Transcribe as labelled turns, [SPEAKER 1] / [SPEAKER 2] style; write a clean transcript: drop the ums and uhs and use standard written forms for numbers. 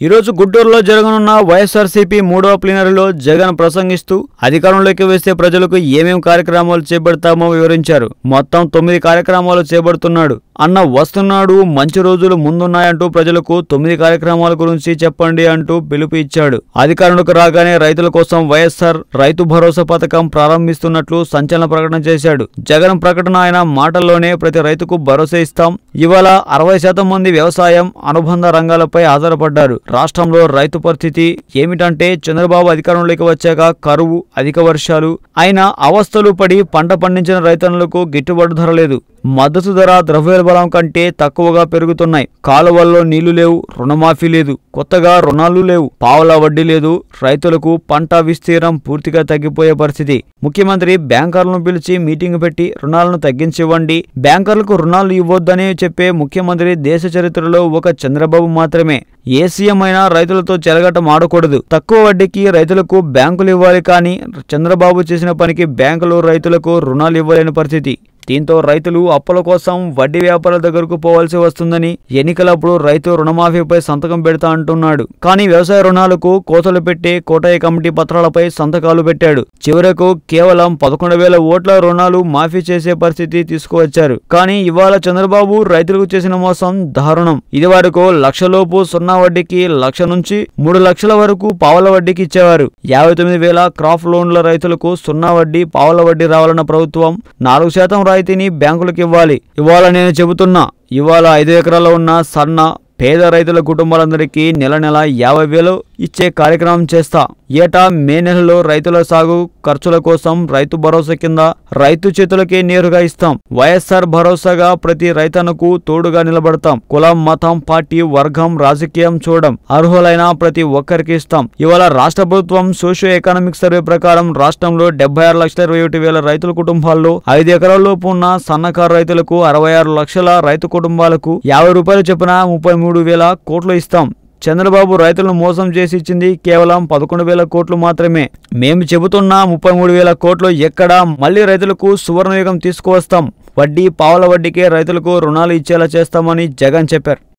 [SPEAKER 1] ఈ రోజు గుంటూరులో జరగనున్న వైఎస్ఆర్సీపీ 3వ ప్లీనరీలో జగన్ ప్రసంగిస్తూ అధికారంలోకి వస్తే ప్రజలకు ఏమేం కార్యక్రమాలు చేపడతామో వివరించారు. మొత్తం 9 కార్యక్రమాలు చేపడుతున్నాడు. అన్న వస్తున్నాడు, మంచి రోజులు ముందున్నాయంటూ ప్రజలకు 9 కార్యక్రమాల గురించి చెప్పండి అంటూ పిలుపు ఇచ్చాడు. అధికారంలోకి రాగానే రైతుల కోసం వైఎస్ఆర్ రైతు భరోసా పథకం ప్రారంభిస్తున్నట్లు సంచలన ప్రకటన చేశాడు. జగన్ ప్రకటన ఆయన మాటల్లోనే ప్రతి రైతుకు భరోసా ఇస్తాం. ఇవాళ 60% మంది వ్యవసాయం, అనుబంధ రంగాలపై ఆధారపడ్డారు. రాష్ట్రంలో రైతు పరిస్థితి ఏమిటంటే చంద్రబాబు అధికారంలోకి వచ్చాక కరువు, అధిక వర్షాలు, అయినా అవస్థలు పడి పంట పండించిన రైతన్నులకు గిట్టుబాటు ధర లేదు. మద్దతు ధర ద్రవ్యోల్బణం కంటే తక్కువగా పెరుగుతున్నాయి. కాలువల్లో నీళ్లు లేవు, రుణమాఫీ లేదు, కొత్తగా రుణాలు లేవు, పావలా వడ్డీ లేదు. రైతులకు పంట విస్తీర్ణం పూర్తిగా తగ్గిపోయే పరిస్థితి. ముఖ్యమంత్రి బ్యాంకర్లను పిలిచి మీటింగ్ పెట్టి రుణాలను తగ్గించివ్వండి, బ్యాంకర్లకు రుణాలు ఇవ్వొద్దని చెప్పే ముఖ్యమంత్రి దేశ చరిత్రలో ఒక చంద్రబాబు మాత్రమే. ఏ సీఎం అయినా రైతులతో చెలగటం ఆడకూడదు. తక్కువ వడ్డీకి రైతులకు బ్యాంకులు ఇవ్వాలి, కానీ చంద్రబాబు చేసిన పనికి బ్యాంకులు రైతులకు రుణాలు ఇవ్వలేని పరిస్థితి. దీంతో రైతులు అప్పుల కోసం వడ్డీ వ్యాపారుల దగ్గరకు పోవాల్సి వస్తుందని ఎన్నికలప్పుడు రైతు రుణమాఫీపై సంతకం పెడతా అంటున్నాడు. కానీ వ్యవసాయ రుణాలకు కోతలు పెట్టి కోటయ్య కమిటీ పత్రాలపై సంతకాలు పెట్టాడు. చివరకు కేవలం 11,000 ఓట్ల రుణాలు మాఫీ చేసే పరిస్థితి తీసుకువచ్చారు. కానీ ఇవాళ చంద్రబాబు రైతులకు చేసిన మోసం దారుణం. ఇదివరకు 1,00,000 లోపు సున్నా వడ్డీకి 1,00,000 నుంచి 3 లక్షల వరకు పావల వడ్డీకి ఇచ్చేవారు. 59,000 క్రాప్ లోన్ల రైతులకు సున్నా వడ్డీ, పావల వడ్డీ రావాలన్న ప్రభుత్వం 4% రాయితీని బ్యాంకులకు ఇవ్వాలి. ఇవాళ నేను చెబుతున్నా, ఇవాళ 5 ఎకరాల్లో ఉన్న సన్న పేద రైతుల కుటుంబాలందరికీ నెల 50,000 ఇచ్చే కార్యక్రమం చేస్తా. ఏటా మే నెలలో రైతుల సాగు ఖర్చుల కోసం రైతు భరోసా కింద రైతు చేతులకే నేరుగా ఇస్తాం. వైఎస్ఆర్ భరోసాగా ప్రతి రైతన్నకు తోడుగా నిలబడతాం. కులం, మతం, పార్టీ, వర్గం, రాజకీయం చూడం, అర్హులైన ప్రతి ఒక్కరికి ఇస్తాం. ఇవాళ రాష్ట్ర ప్రభుత్వం సోషియో ఎకనామిక్ సర్వే ప్రకారం రాష్ట్రంలో 76,21,000 రైతుల కుటుంబాల్లో 5 ఎకరాల్లోపు ఉన్న సన్నకారు రైతులకు 66 లక్షల రైతు కుటుంబాలకు ₹50 చొప్పున 33,000 కోట్లు ఇస్తాం. చంద్రబాబు రైతులను మోసం చేసి ఇచ్చింది కేవలం 11,000 కోట్లు మాత్రమే. మేము చెబుతున్న 33,000 కోట్లు ఎక్కడా? మళ్లీ రైతులకు సువర్ణయుగం తీసుకువస్తాం. వడ్డీ, పావల వడ్డీకే రైతులకు రుణాలు ఇచ్చేలా చేస్తామని జగన్ చెప్పారు.